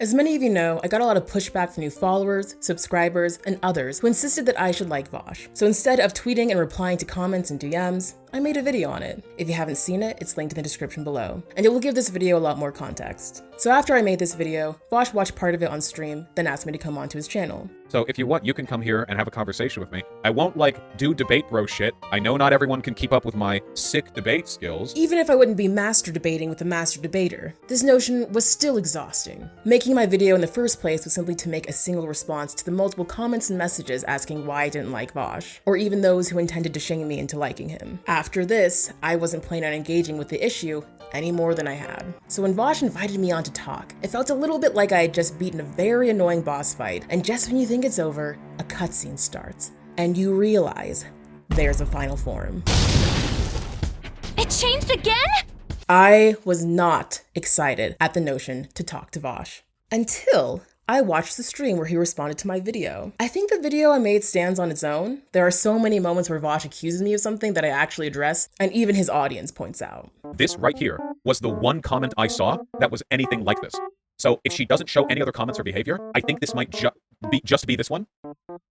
As many of you know, I got a lot of pushback from new followers, subscribers, and others who insisted that I should like Vaush. So instead of tweeting and replying to comments and DMs, I made a video on it. If you haven't seen it, it's linked in the description below, and it will give this video a lot more context. So after I made this video, Vaush watched part of it on stream, then asked me to come onto his channel. So if you want, you can come here and have a conversation with me. I won't, do debate bro shit. I know not everyone can keep up with my sick debate skills. Even if I wouldn't be master debating with a master debater, this notion was still exhausting. Making my video in the first place was simply to make a single response to the multiple comments and messages asking why I didn't like Vaush, or even those who intended to shame me into liking him. After this, I wasn't planning on engaging with the issue any more than I had. So when Vaush invited me on to talk, it felt a little bit like I had just beaten a very annoying boss fight, and just when you think it's over, a cutscene starts, and you realize there's a final form. It changed again? I was not excited at the notion to talk to Vaush until I watched the stream where he responded to my video. I think the video I made stands on its own. There are so many moments where Vaush accuses me of something that I actually address, and even his audience points out. This right here was the one comment I saw that was anything like this. So if she doesn't show any other comments or behavior, I think this might just be this one.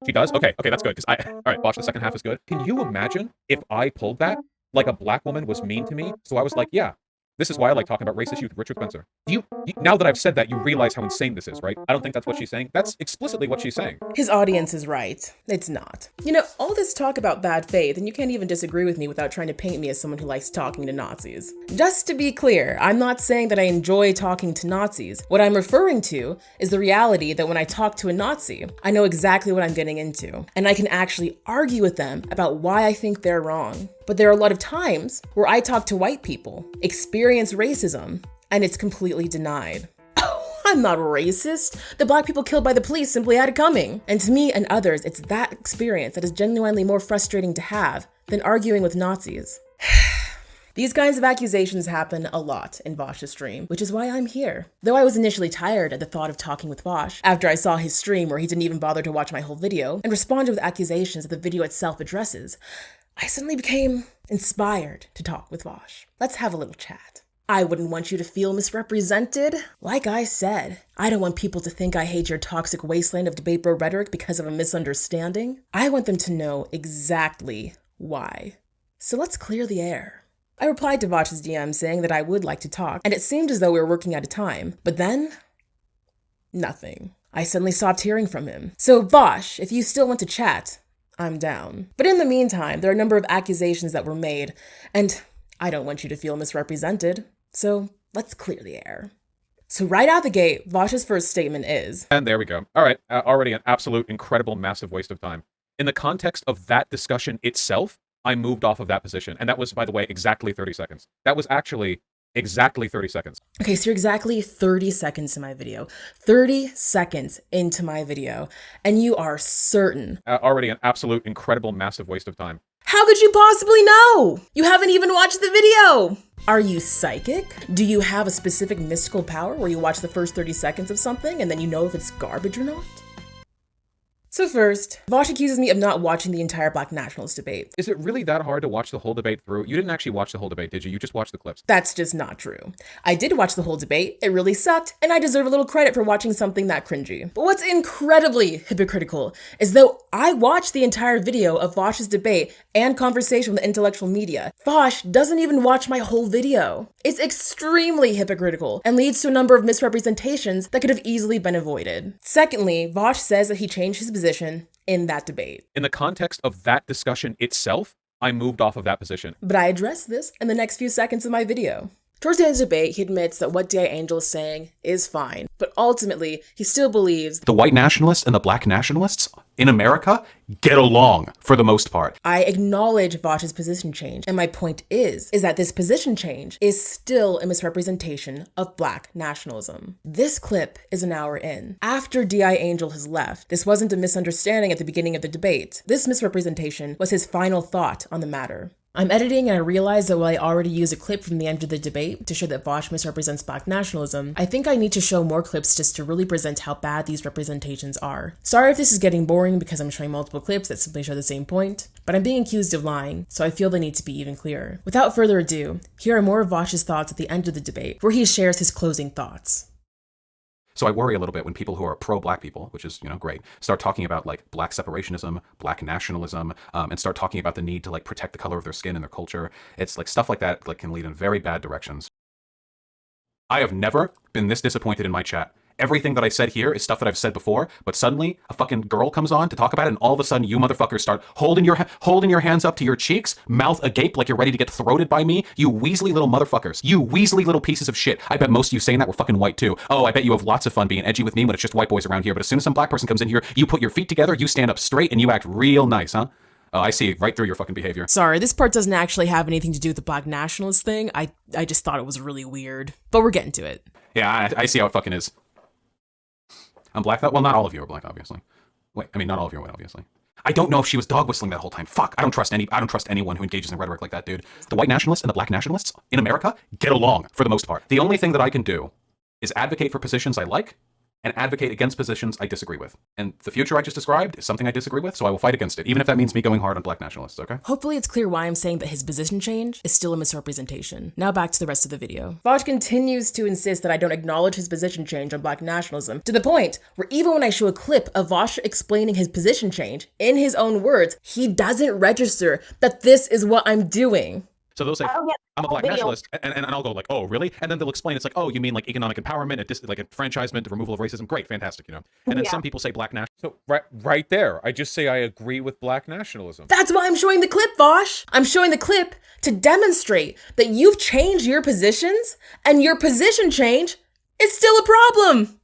She does? Okay, that's good. All right, Vaush, the second half is good. Can you imagine if I pulled that? Like a black woman was mean to me, so I was like, yeah. This is why I like talking about racist youth, Richard Spencer. Now that I've said that, you realize how insane this is, right? I don't think that's what she's saying. That's explicitly what she's saying. His audience is right. It's not. You know, all this talk about bad faith, and you can't even disagree with me without trying to paint me as someone who likes talking to Nazis. Just to be clear, I'm not saying that I enjoy talking to Nazis. What I'm referring to is the reality that when I talk to a Nazi, I know exactly what I'm getting into, and I can actually argue with them about why I think they're wrong. But there are a lot of times where I talk to white people, experience racism, and it's completely denied. Oh, I'm not racist. The black people killed by the police simply had it coming. And to me and others, it's that experience that is genuinely more frustrating to have than arguing with Nazis. These kinds of accusations happen a lot in Vaush's stream, which is why I'm here. Though I was initially tired at the thought of talking with Vaush, after I saw his stream where he didn't even bother to watch my whole video and responded with accusations that the video itself addresses, I suddenly became inspired to talk with Vaush. Let's have a little chat. I wouldn't want you to feel misrepresented. Like I said, I don't want people to think I hate your toxic wasteland of debate bro rhetoric because of a misunderstanding. I want them to know exactly why. So let's clear the air. I replied to Vaush's DM saying that I would like to talk, and it seemed as though we were working out of time. But then, nothing. I suddenly stopped hearing from him. So Vaush, if you still want to chat, I'm down. But in the meantime, there are a number of accusations that were made, and I don't want you to feel misrepresented. So let's clear the air. So right out the gate, Vaush's first statement is... And there we go. All right, already an absolute, incredible, massive waste of time. In the context of that discussion itself, I moved off of that position. And that was, by the way, exactly 30 seconds. That was actually exactly 30 seconds. Okay, so you're exactly 30 seconds to my video. 30 seconds into my video, and you are certain. Already an absolute, incredible, massive waste of time. How could you possibly know? You haven't even watched the video. Are you psychic? Do you have a specific mystical power where you watch the first 30 seconds of something and then you know if it's garbage or not? So first, Vaush accuses me of not watching the entire Black Nationalist debate. Is it really that hard to watch the whole debate through? You didn't actually watch the whole debate, did you? You just watched the clips. That's just not true. I did watch the whole debate, it really sucked, and I deserve a little credit for watching something that cringy. But what's incredibly hypocritical is though I watched the entire video of Vaush's debate and conversation with the intellectual media, Vaush doesn't even watch my whole video. It's extremely hypocritical and leads to a number of misrepresentations that could have easily been avoided. Secondly, Vaush says that he changed his position in that debate. In the context of that discussion itself, I moved off of that position. But I address this in the next few seconds of my video. Towards the end of the debate, he admits that what D.I. Angel is saying is fine, but ultimately, he still believes the white nationalists and the black nationalists in America get along for the most part. I acknowledge Vaush's position change, and my point is that this position change is still a misrepresentation of black nationalism. This clip is an hour in. After D.I. Angel has left, this wasn't a misunderstanding at the beginning of the debate. This misrepresentation was his final thought on the matter. I'm editing and I realize that while I already used a clip from the end of the debate to show that Vaush misrepresents black nationalism, I think I need to show more clips just to really present how bad these representations are. Sorry if this is getting boring because I'm showing multiple clips that simply show the same point, but I'm being accused of lying, so I feel the need to be even clearer. Without further ado, here are more of Vaush's thoughts at the end of the debate, where he shares his closing thoughts. So I worry a little bit when people who are pro-black people, which is, great, start talking about like black separationism, black nationalism, and start talking about the need to like protect the color of their skin and their culture. It's like stuff like that like can lead in very bad directions. I have never been this disappointed in my chat. Everything that I said here is stuff that I've said before, but suddenly a fucking girl comes on to talk about it, and all of a sudden you motherfuckers start holding your hands up to your cheeks, mouth agape like you're ready to get throated by me. You weaselly little motherfuckers. You weaselly little pieces of shit. I bet most of you saying that were fucking white too. Oh, I bet you have lots of fun being edgy with me when it's just white boys around here, but as soon as some black person comes in here, you put your feet together, you stand up straight, and you act real nice, huh? Oh, I see right through your fucking behavior. Sorry, this part doesn't actually have anything to do with the black nationalist thing. I just thought it was really weird. But we're getting to it. Yeah, I see how it fucking is. I'm black. Well, not all of you are black, obviously. Wait, I mean, not all of you are white, obviously. I don't know if she was dog whistling that whole time. Fuck, I don't trust anyone who engages in rhetoric like that, dude. The white nationalists and the black nationalists in America get along for the most part. The only thing that I can do is advocate for positions I like and advocate against positions I disagree with. And the future I just described is something I disagree with, so I will fight against it, even if that means me going hard on black nationalists, okay? Hopefully it's clear why I'm saying that his position change is still a misrepresentation. Now back to the rest of the video. Vaush continues to insist that I don't acknowledge his position change on black nationalism, to the point where even when I show a clip of Vaush explaining his position change, in his own words, he doesn't register that this is what I'm doing. So they'll say, I'm a black nationalist, and I'll go like, oh, really? And then they'll explain, it's like, oh, you mean like economic empowerment, like enfranchisement, the removal of racism? Great, fantastic, And then some people say black nationalism. So right there, I just say I agree with black nationalism. That's why I'm showing the clip, Vaush. I'm showing the clip to demonstrate that you've changed your positions, and your position change is still a problem.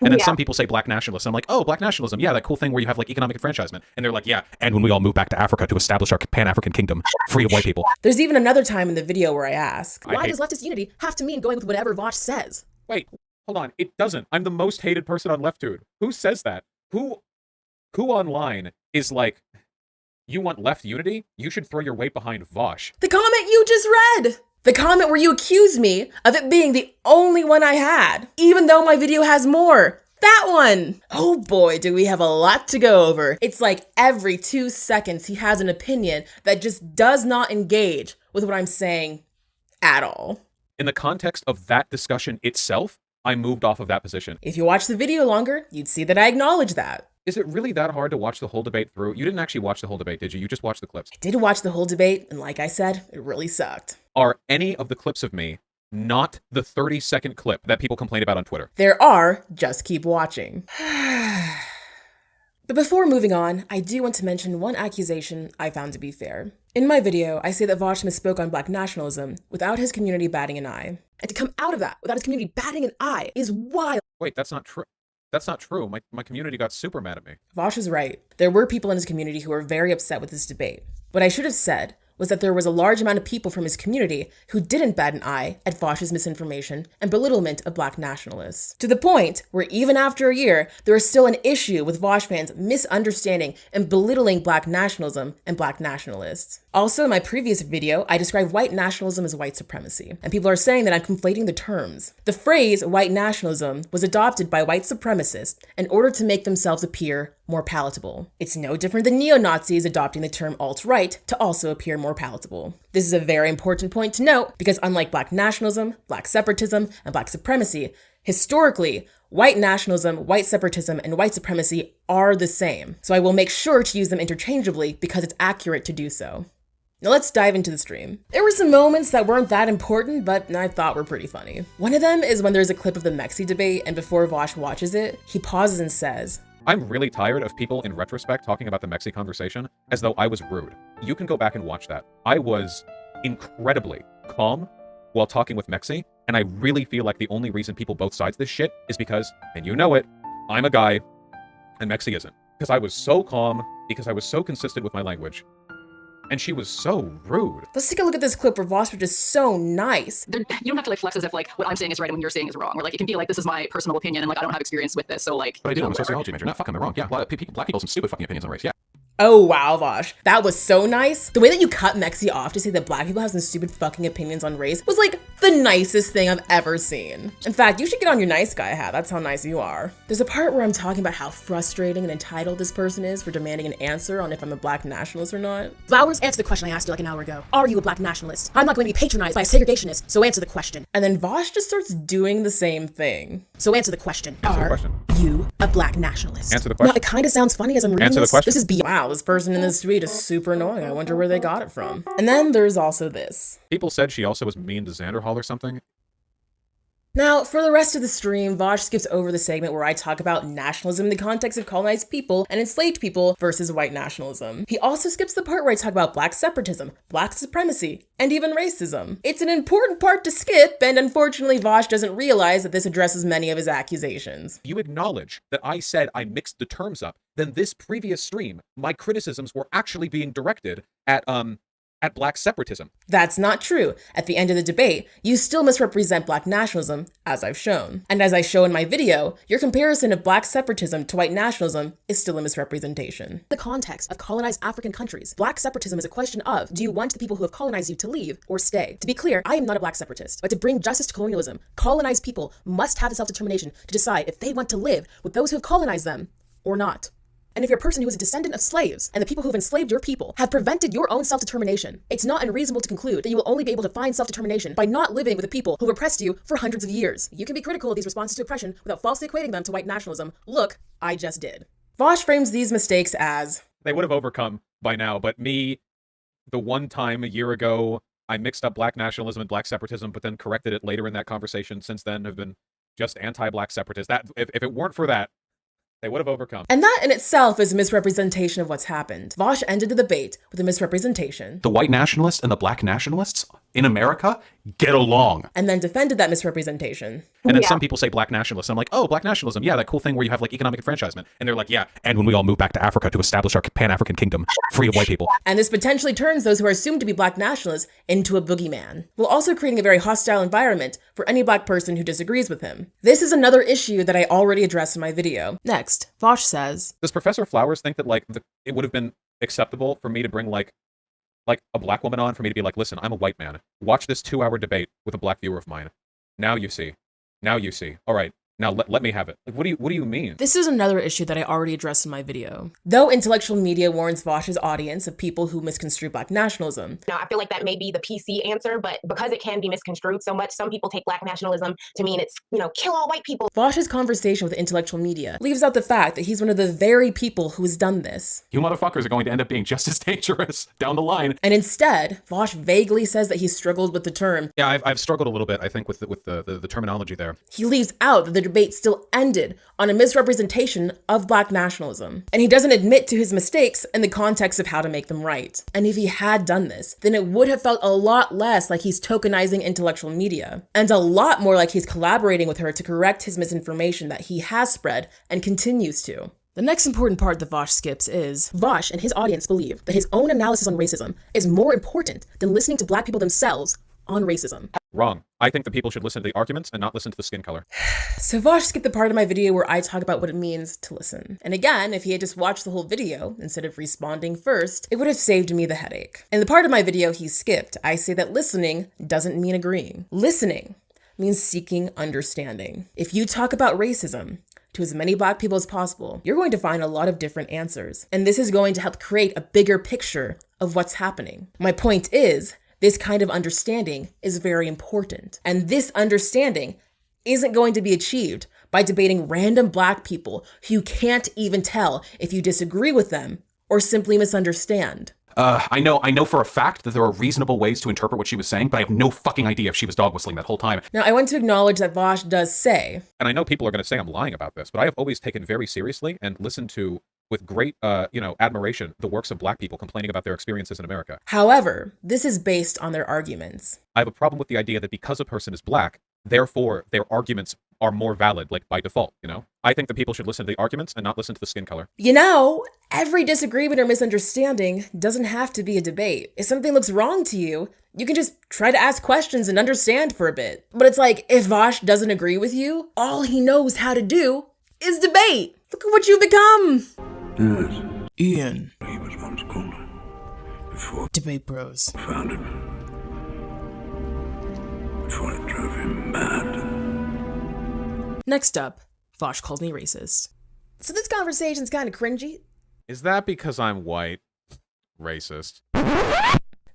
And then some people say black nationalism. I'm like, oh, black nationalism. Yeah, that cool thing where you have like economic enfranchisement. And they're like, yeah. And when we all move back to Africa to establish our Pan-African kingdom, free of white people. There's even another time in the video where I ask, why does leftist unity have to mean going with whatever Vaush says? Wait, hold on. It doesn't. I'm the most hated person on Leftude. Who says that? Who online is like, you want left unity? You should throw your weight behind Vaush. The comment you just read. The comment where you accuse me of it being the only one I had, even though my video has more. That one! Oh boy, do we have a lot to go over. It's like every 2 seconds he has an opinion that just does not engage with what I'm saying at all. In the context of that discussion itself, I moved off of that position. If you watch the video longer, you'd see that I acknowledge that. Is it really that hard to watch the whole debate through? You didn't actually watch the whole debate, did you? You just watched the clips. I did watch the whole debate, and like I said, it really sucked. Are any of the clips of me not the 30-second clip that people complain about on Twitter? There are, just keep watching. But before moving on, I do want to mention one accusation I found to be fair. In my video, I say that Vaush misspoke on black nationalism without his community batting an eye. And to come out of that without his community batting an eye is wild. Wait, that's not true. That's not true. My community got super mad at me. Vaush is right. There were people in his community who were very upset with this debate. What I should have said was that there was a large amount of people from his community who didn't bat an eye at Vaush's misinformation and belittlement of black nationalists. To the point where even after a year, there is still an issue with Vaush fans misunderstanding and belittling black nationalism and black nationalists. Also, in my previous video, I described white nationalism as white supremacy, and people are saying that I'm conflating the terms. The phrase white nationalism was adopted by white supremacists in order to make themselves appear more palatable. It's no different than neo-Nazis adopting the term alt-right to also appear more palatable. This is a very important point to note because unlike black nationalism, black separatism, and black supremacy, historically, white nationalism, white separatism, and white supremacy are the same. So I will make sure to use them interchangeably because it's accurate to do so. Now let's dive into the stream. There were some moments that weren't that important, but I thought were pretty funny. One of them is when there's a clip of the Mexi debate, and before Vaush watches it, he pauses and says, I'm really tired of people in retrospect talking about the Mexi conversation as though I was rude. You can go back and watch that. I was incredibly calm while talking with Mexi, and I really feel like the only reason people both sides this shit is because, and you know it, I'm a guy, and Mexi isn't. Because I was so calm, because I was so consistent with my language. And she was so rude. Let's take a look at this clip where Vaush was just so nice. You don't have to like flex as if like what I'm saying is right and what you're saying is wrong. Or like it can be like, this is my personal opinion and like I don't have experience with this. So like. But I do, I'm a sociology major. Not fucking me wrong. Yeah, a lot of people, black people have some stupid fucking opinions on race. Yeah. Oh wow, Vaush. That was so nice. The way that you cut Mexi off to say that black people have some stupid fucking opinions on race was like the nicest thing I've ever seen. In fact, you should get on your nice guy hat. That's how nice you are. There's a part where I'm talking about how frustrating and entitled this person is for demanding an answer on if I'm a black nationalist or not. Flowers, answer the question I asked you like an hour ago. Are you a black nationalist? I'm not going to be patronized by a segregationist, so answer the question. And then Vaush just starts doing the same thing. So answer the question. Answer the Are question. you a black nationalist? Answer the Now, question. it kind of sounds funny as I'm reading Answer the this. question. This is beyond. Wow, this person in this tweet is super annoying. I wonder where they got it from. And then there's also this. People said she also was mean to Xanderhall or something. Now, for the rest of the stream, Vaush skips over the segment where I talk about nationalism in the context of colonized people and enslaved people versus white nationalism. He also skips the part where I talk about black separatism, black supremacy, and even racism. It's an important part to skip, and unfortunately Vaush doesn't realize that this addresses many of his accusations. You acknowledge that I said I mixed the terms up, then this previous stream, my criticisms were actually being directed at black separatism. That's not true. At the end of the debate, you still misrepresent black nationalism, as I've shown. And as I show in my video, your comparison of black separatism to white nationalism is still a misrepresentation. The context of colonized African countries, black separatism is a question of, do you want the people who have colonized you to leave or stay? To be clear, I am not a black separatist, but to bring justice to colonialism, colonized people must have the self-determination to decide if they want to live with those who have colonized them or not. And if you're a person who is a descendant of slaves, and the people who have enslaved your people have prevented your own self-determination, it's not unreasonable to conclude that you will only be able to find self-determination by not living with the people who have oppressed you for hundreds of years. You can be critical of these responses to oppression without falsely equating them to white nationalism. Look, I just did. Vaush frames these mistakes as, They would have overcome by now, but me, the one time a year ago, I mixed up black nationalism and black separatism, but then corrected it later in that conversation. Since then, have been just anti-black separatists. That if it weren't for that, they would have overcome. and that in itself is a misrepresentation of what's happened. Vaush ended the debate with a misrepresentation, The white nationalists and the black nationalists in America get along. and then defended that misrepresentation. And then some people say black nationalists. I'm like, oh, black nationalism. Yeah, that cool thing where you have like economic enfranchisement. And they're like, yeah. And when we all move back to Africa to establish our Pan-African kingdom, free of white people. And this potentially turns those who are assumed to be black nationalists into a boogeyman, while also creating a very hostile environment for any black person who disagrees with him. This is another issue that I already addressed in my video. Next, Vaush says, Does Professor Flowers think that like it would have been acceptable for me to bring like a black woman on, for me to be like, listen, I'm a white man. Watch this 2-hour debate with a black viewer of mine. Now you see. Now you see. All right. Now let me have it. Like, what do you mean? this is another issue that I already addressed in my video. Though intellectual media warns Vaush's audience of people who misconstrue black nationalism, Now, I feel like that may be the PC answer, but because it can be misconstrued so much, some people take black nationalism to mean it's, kill all white people. Vaush's conversation with intellectual media leaves out the fact that he's one of the very people who has done this. You motherfuckers are going to end up being just as dangerous down the line. And instead, Vaush vaguely says that he struggled with the term. Yeah, I've struggled a little bit, I think, with the terminology there. He leaves out that the debate still ended on a misrepresentation of black nationalism. And he doesn't admit to his mistakes in the context of how to make them right. And if he had done this, then it would have felt a lot less like he's tokenizing intellectual media, and a lot more like he's collaborating with her to correct his misinformation that he has spread and continues to. The next important part that Vaush skips is, Vaush and his audience believe that his own analysis on racism is more important than listening to black people themselves on racism. Wrong. I think that people should listen to the arguments and not listen to the skin color. so Vaush skipped the part of my video where I talk about what it means to listen. And again, if he had just watched the whole video instead of responding first, it would have saved me the headache. In the part of my video he skipped, I say that listening doesn't mean agreeing. Listening means seeking understanding. If you talk about racism to as many black people as possible, you're going to find a lot of different answers. And this is going to help create a bigger picture of what's happening. My point is, this kind of understanding is very important. And this understanding isn't going to be achieved by debating random black people who you can't even tell if you disagree with them or simply misunderstand. I know for a fact that there are reasonable ways to interpret what she was saying, but I have no fucking idea if she was dog whistling that whole time. Now, I want to acknowledge that Vaush does say, And I know people are going to say I'm lying about this, but I have always taken very seriously and listened to with great, admiration, the works of black people complaining about their experiences in America. however, this is based on their arguments. I have a problem with the idea that because a person is black, therefore their arguments are more valid, like by default, I think that people should listen to the arguments and not listen to the skin color. Every disagreement or misunderstanding doesn't have to be a debate. If something looks wrong to you, you can just try to ask questions and understand for a bit. But it's like, if Vaush doesn't agree with you, all he knows how to do is debate. Look at what you've become. Yes. Ian. He was Debate Bros. Found him. Before I drove him mad. Next up, Vaush called me racist. So this conversation's kind of cringy. Is that because I'm white? Racist.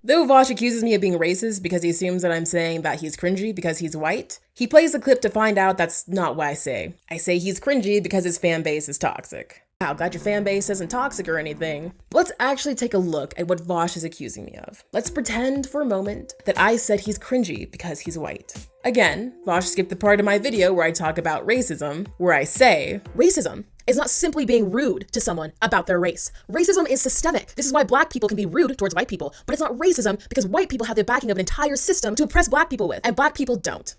Though Vaush accuses me of being racist because he assumes that I'm saying that he's cringy because he's white, he plays the clip to find out that's not what I say. I say he's cringy because his fan base is toxic. Now, glad your fan base isn't toxic or anything. But let's actually take a look at what Vaush is accusing me of. Let's pretend for a moment that I said he's cringy because he's white. Again, Vaush skipped the part of my video where I talk about racism, where I say, Racism is not simply being rude to someone about their race. Racism is systemic. This is why black people can be rude towards white people, but it's not racism because white people have the backing of an entire system to oppress black people with, and black people don't.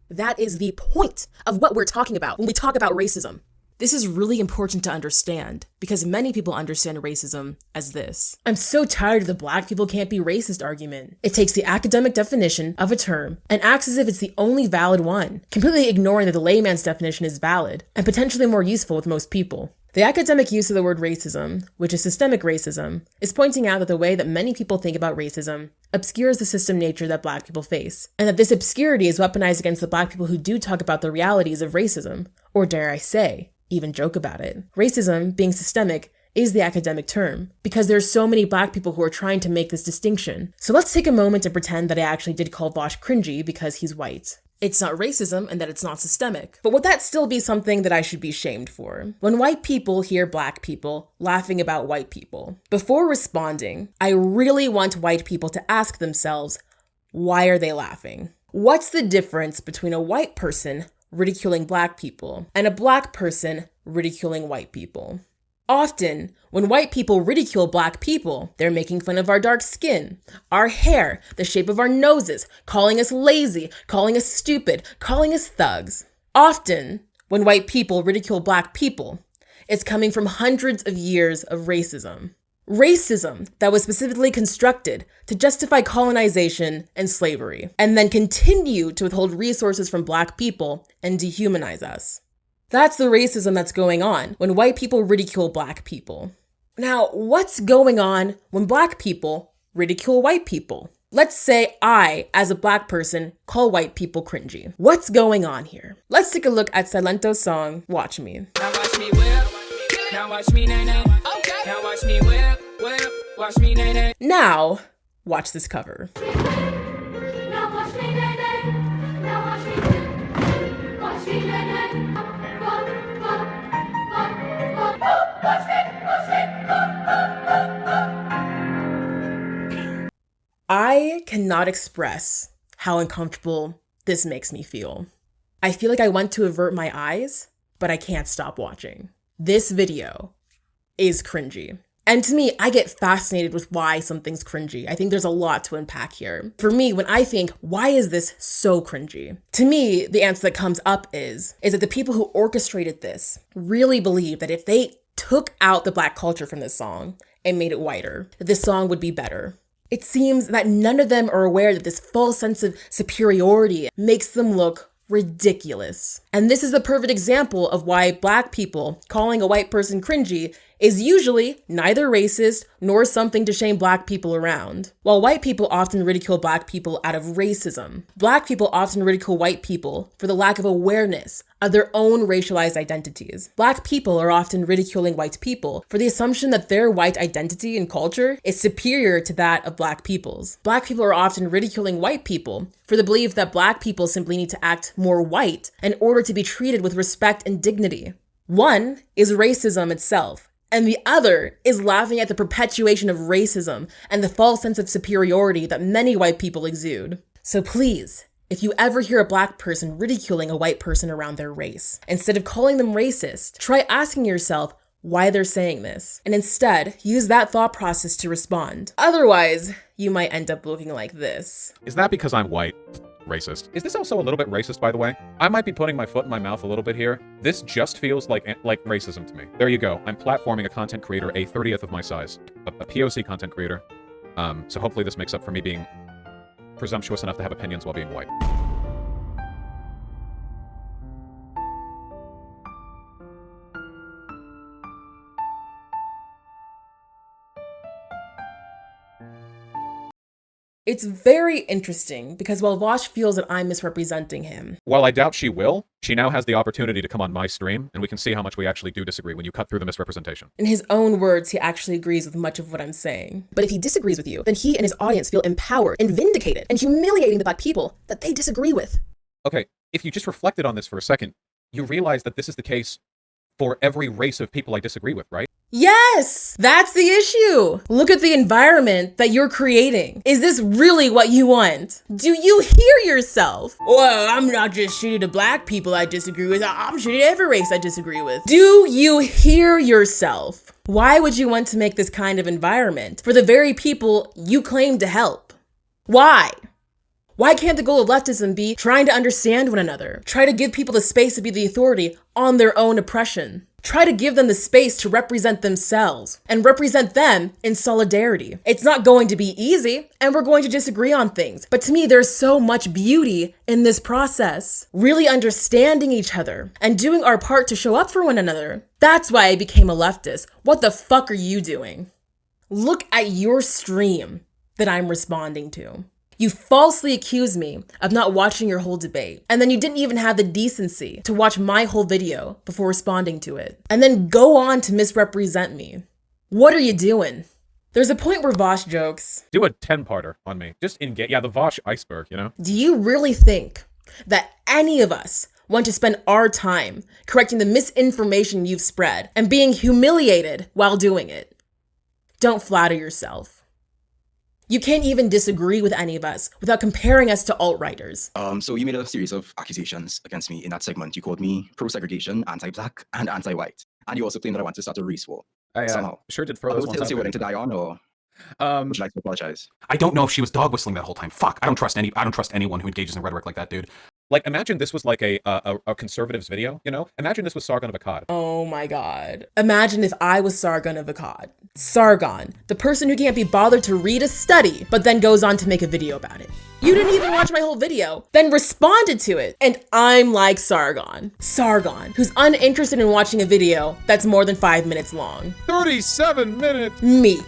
That is the point of what we're talking about when we talk about racism. this is really important to understand because many people understand racism as this. I'm so tired of the black people can't be racist argument. It takes the academic definition of a term and acts as if it's the only valid one, completely ignoring that the layman's definition is valid and potentially more useful with most people. The academic use of the word racism, which is systemic racism, is pointing out that the way that many people think about racism obscures the system nature that black people face, and that this obscurity is weaponized against the black people who do talk about the realities of racism, or dare I say, even joke about it. Racism, being systemic, is the academic term, because there are so many black people who are trying to make this distinction. So let's take a moment to pretend that I actually did call Vaush cringy because he's white. It's not racism and that it's not systemic. But would that still be something that I should be shamed for? When white people hear black people laughing about white people, before responding, I really want white people to ask themselves, why are they laughing? What's the difference between a white person ridiculing black people and a black person ridiculing white people? Often, when white people ridicule black people, they're making fun of our dark skin, our hair, the shape of our noses, calling us lazy, calling us stupid, calling us thugs. Often, when white people ridicule black people, it's coming from hundreds of years of racism. Racism that was specifically constructed to justify colonization and slavery, and then continue to withhold resources from black people and dehumanize us. That's the racism that's going on when white people ridicule black people. Now, what's going on when black people ridicule white people? Let's say I, as a black person, call white people cringy. What's going on here? Let's take a look at Silento's song, Watch Me. Now watch me whip, now watch me nay-nay. Okay. Now watch me whip, watch me nay-nay. Now, watch this cover. Now watch me nay-nay. Now watch me whip. Watch me nay-nay. I cannot express how uncomfortable this makes me feel. I feel like I want to avert my eyes, but I can't stop watching. This video is cringy. And to me, I get fascinated with why something's cringy. I think there's a lot to unpack here. For me, when I think, why is this so cringy? To me, the answer that comes up is that the people who orchestrated this really believe that if they took out the black culture from this song and made it whiter, that this song would be better. It seems that none of them are aware that this false sense of superiority makes them look ridiculous. And this is the perfect example of why black people calling a white person cringy is usually neither racist nor something to shame black people around. While white people often ridicule black people out of racism, black people often ridicule white people for the lack of awareness of their own racialized identities. Black people are often ridiculing white people for the assumption that their white identity and culture is superior to that of black people's. Black people are often ridiculing white people for the belief that black people simply need to act more white in order to be treated with respect and dignity. One is racism itself, and the other is laughing at the perpetuation of racism and the false sense of superiority that many white people exude. So please, if you ever hear a black person ridiculing a white person around their race, instead of calling them racist, try asking yourself why they're saying this, and instead use that thought process to respond. Otherwise, you might end up looking like this. Is that because I'm white? Racist. Is this also a little bit racist, by the way? I might be putting my foot in my mouth a little bit here. This just feels like racism to me. There you go. I'm platforming a content creator a 30th of my size. A POC content creator. So hopefully this makes up for me being presumptuous enough to have opinions while being white. It's very interesting because while Vaush feels that I'm misrepresenting him, While I doubt she will, she now has the opportunity to come on my stream, and we can see how much we actually do disagree when you cut through the misrepresentation. in his own words, he actually agrees with much of what I'm saying. But if he disagrees with you, then he and his audience feel empowered and vindicated and humiliating the Black people that they disagree with. Okay, if you just reflected on this for a second, you realize that this is the case for every race of people I disagree with, right? Yes, that's the issue. Look at the environment that you're creating. Is this really what you want? Do you hear yourself? Well, I'm not just shooting the Black people I disagree with, I'm shooting every race I disagree with. Do you hear yourself? Why would you want to make this kind of environment for the very people you claim to help? Why? Why can't the goal of leftism be trying to understand one another? Try to give people the space to be the authority on their own oppression. Try to give them the space to represent themselves and represent them in solidarity. It's not going to be easy, and we're going to disagree on things. But to me, there's so much beauty in this process. Really understanding each other and doing our part to show up for one another. That's why I became a leftist. What the fuck are you doing? Look at your stream that I'm responding to. You falsely accused me of not watching your whole debate, and then you didn't even have the decency to watch my whole video before responding to it, and then go on to misrepresent me. What are you doing? There's a point where Vaush jokes, Do a 10-parter on me. Just engage. Yeah, the Vaush iceberg, you know? do you really think that any of us want to spend our time correcting the misinformation you've spread and being humiliated while doing it? Don't flatter yourself. You can't even disagree with any of us without comparing us to alt-righters. So you made a series of accusations against me in that segment. You called me pro-segregation, anti-black, and anti-white. And you also claimed that I want to start a race war. I somehow. sure did throw Are those those ones hills out you're there. willing to die on, or would you like to apologize? I don't know if she was dog whistling that whole time. Fuck, I don't trust anyone who engages in rhetoric like that, dude. Like, imagine this was like a conservative's video, you know? Imagine this was Sargon of Akkad. Oh my god. Imagine if I was Sargon of Akkad. Sargon, the person who can't be bothered to read a study, but then goes on to make a video about it. You didn't even watch my whole video, then responded to it. And I'm like Sargon. Sargon, who's uninterested in watching a video that's more than 5 minutes long. 37 minutes! Me.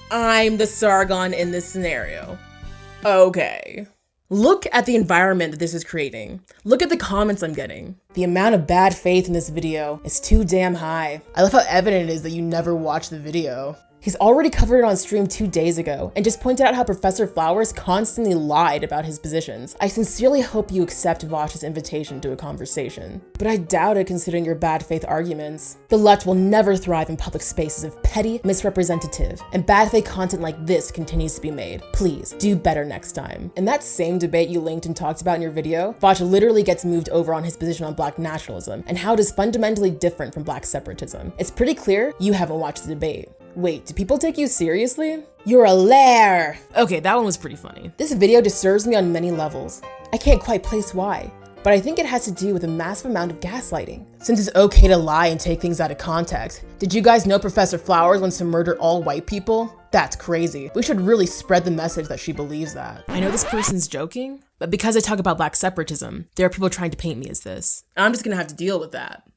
I'm the Sargon in this scenario. Okay. Look at the environment that this is creating. Look at the comments I'm getting. The amount of bad faith in this video is too damn high. I love how evident it is that you never watched the video. He's already covered it on stream 2 days ago and just pointed out how Professor Flowers constantly lied about his positions. I sincerely hope you accept Vaush's invitation to a conversation, but I doubt it considering your bad faith arguments. The left will never thrive in public spaces if petty, misrepresentative, and bad faith content like this continues to be made. Please, do better next time. In that same debate you linked and talked about in your video, Vaush literally gets moved over on his position on Black nationalism and how it is fundamentally different from Black separatism. It's pretty clear you haven't watched the debate. Wait, do people take you seriously? You're a liar! Okay, that one was pretty funny. This video disturbs me on many levels. I can't quite place why, but I think it has to do with a massive amount of gaslighting. Since it's okay to lie and take things out of context, did you guys know Professor Flowers wants to murder all white people? That's crazy. We should really spread the message that she believes that. I know this person's joking, but because I talk about Black separatism, there are people trying to paint me as this. And I'm just gonna have to deal with that.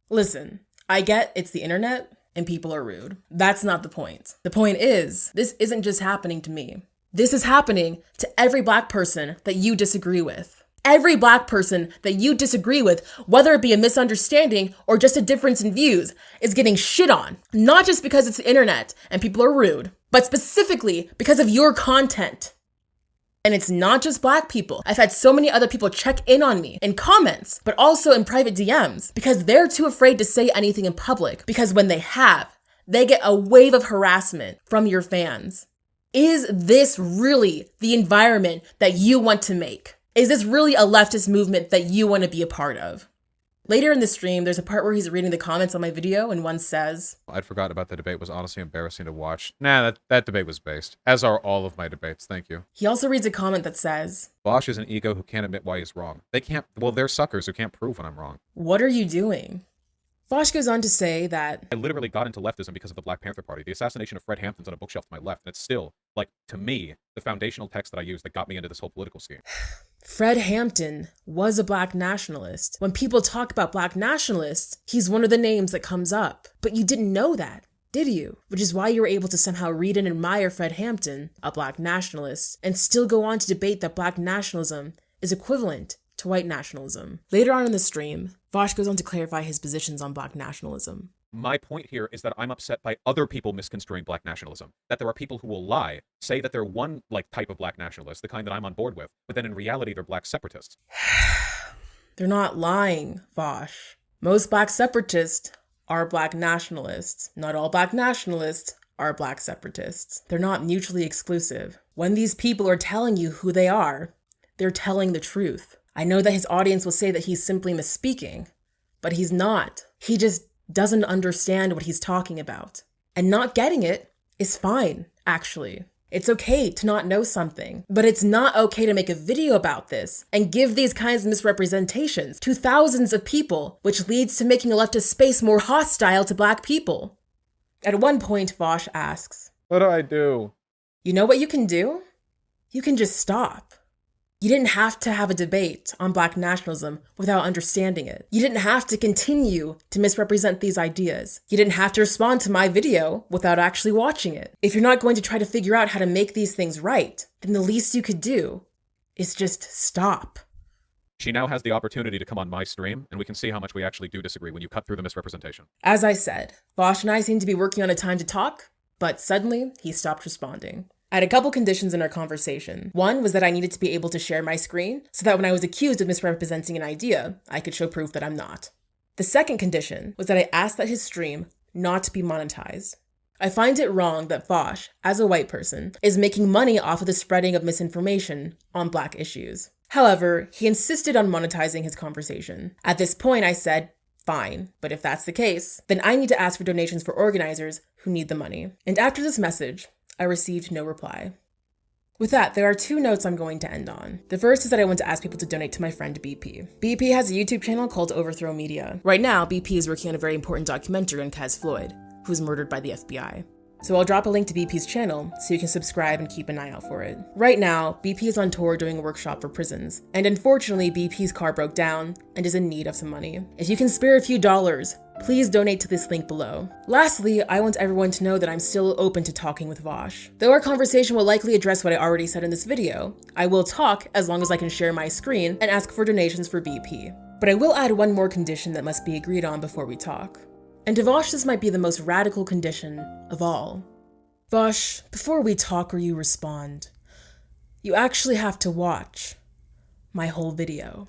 Listen, I get it's the internet, and people are rude. That's not the point. The point is, this isn't just happening to me. This is happening to every Black person that you disagree with. Every Black person that you disagree with, whether it be a misunderstanding or just a difference in views, is getting shit on. Not just because it's the internet and people are rude, but specifically because of your content. And it's not just Black people. I've had so many other people check in on me in comments, but also in private DMs because they're too afraid to say anything in public because when they have, they get a wave of harassment from your fans. Is this really the environment that you want to make? Is this really a leftist movement that you want to be a part of? Later in the stream, there's a part where he's reading the comments on my video and one says, I'd forgotten about the debate. Was honestly embarrassing to watch. Nah, that debate was based. As are all of my debates. Thank you. He also reads a comment that says, Vaush is an ego who can't admit why he's wrong. They're suckers who can't prove when I'm wrong. what are you doing? Vaush goes on to say that I literally got into leftism because of the Black Panther Party. The assassination of Fred Hampton's on a bookshelf to my left, and it's still, like, to me, the foundational text that I use that got me into this whole political scheme. Fred Hampton was a Black nationalist. When people talk about Black nationalists, he's one of the names that comes up. But you didn't know that, did you? Which is why you were able to somehow read and admire Fred Hampton, a black nationalist, and still go on to debate that black nationalism is equivalent to white nationalism. Later on in the stream, Vaush goes on to clarify his positions on black nationalism. My point here is that I'm upset by other people misconstruing black nationalism. That there are people who will lie, say that they're one type of black nationalist, the kind that I'm on board with, but then in reality they're black separatists. They're not lying, Vaush. Most black separatists are black nationalists. Not all black nationalists are black separatists. They're not mutually exclusive. When these people are telling you who they are, they're telling the truth. I know that his audience will say that he's simply misspeaking, but he's not. He just doesn't understand what he's talking about. And not getting it is fine, actually. It's okay to not know something, but it's not okay to make a video about this and give these kinds of misrepresentations to thousands of people, which leads to making a leftist space more hostile to black people. At one point, Vaush asks, What do I do? You know what you can do? You can just stop. You didn't have to have a debate on black nationalism without understanding it. You didn't have to continue to misrepresent these ideas. You didn't have to respond to my video without actually watching it. If you're not going to try to figure out how to make these things right, then the least you could do is just stop. She now has the opportunity to come on my stream, and we can see how much we actually do disagree when you cut through the misrepresentation. As I said, Vaush and I seemed to be working on a time to talk, but suddenly he stopped responding. I had a couple conditions in our conversation. One was that I needed to be able to share my screen so that when I was accused of misrepresenting an idea, I could show proof that I'm not. The second condition was that I asked that his stream not to be monetized. I find it wrong that Vaush, as a white person, is making money off of the spreading of misinformation on black issues. However, he insisted on monetizing his conversation. At this point, I said, fine, but if that's the case, then I need to ask for donations for organizers who need the money. And after this message, I received no reply. With that, there are two notes I'm going to end on. The first is that I want to ask people to donate to my friend BP. BP has a YouTube channel called Overthrow Media. Right now, BP is working on a very important documentary on Kaz Floyd, who was murdered by the FBI. So I'll drop a link to BP's channel so you can subscribe and keep an eye out for it. Right now, BP is on tour doing a workshop for prisons, and unfortunately BP's car broke down and is in need of some money. If you can spare a few dollars, please donate to this link below. Lastly, I want everyone to know that I'm still open to talking with Vaush. Though our conversation will likely address what I already said in this video, I will talk as long as I can share my screen and ask for donations for BP. But I will add one more condition that must be agreed on before we talk. And to Vaush, this might be the most radical condition of all. Vaush, before we talk or you respond, you actually have to watch my whole video.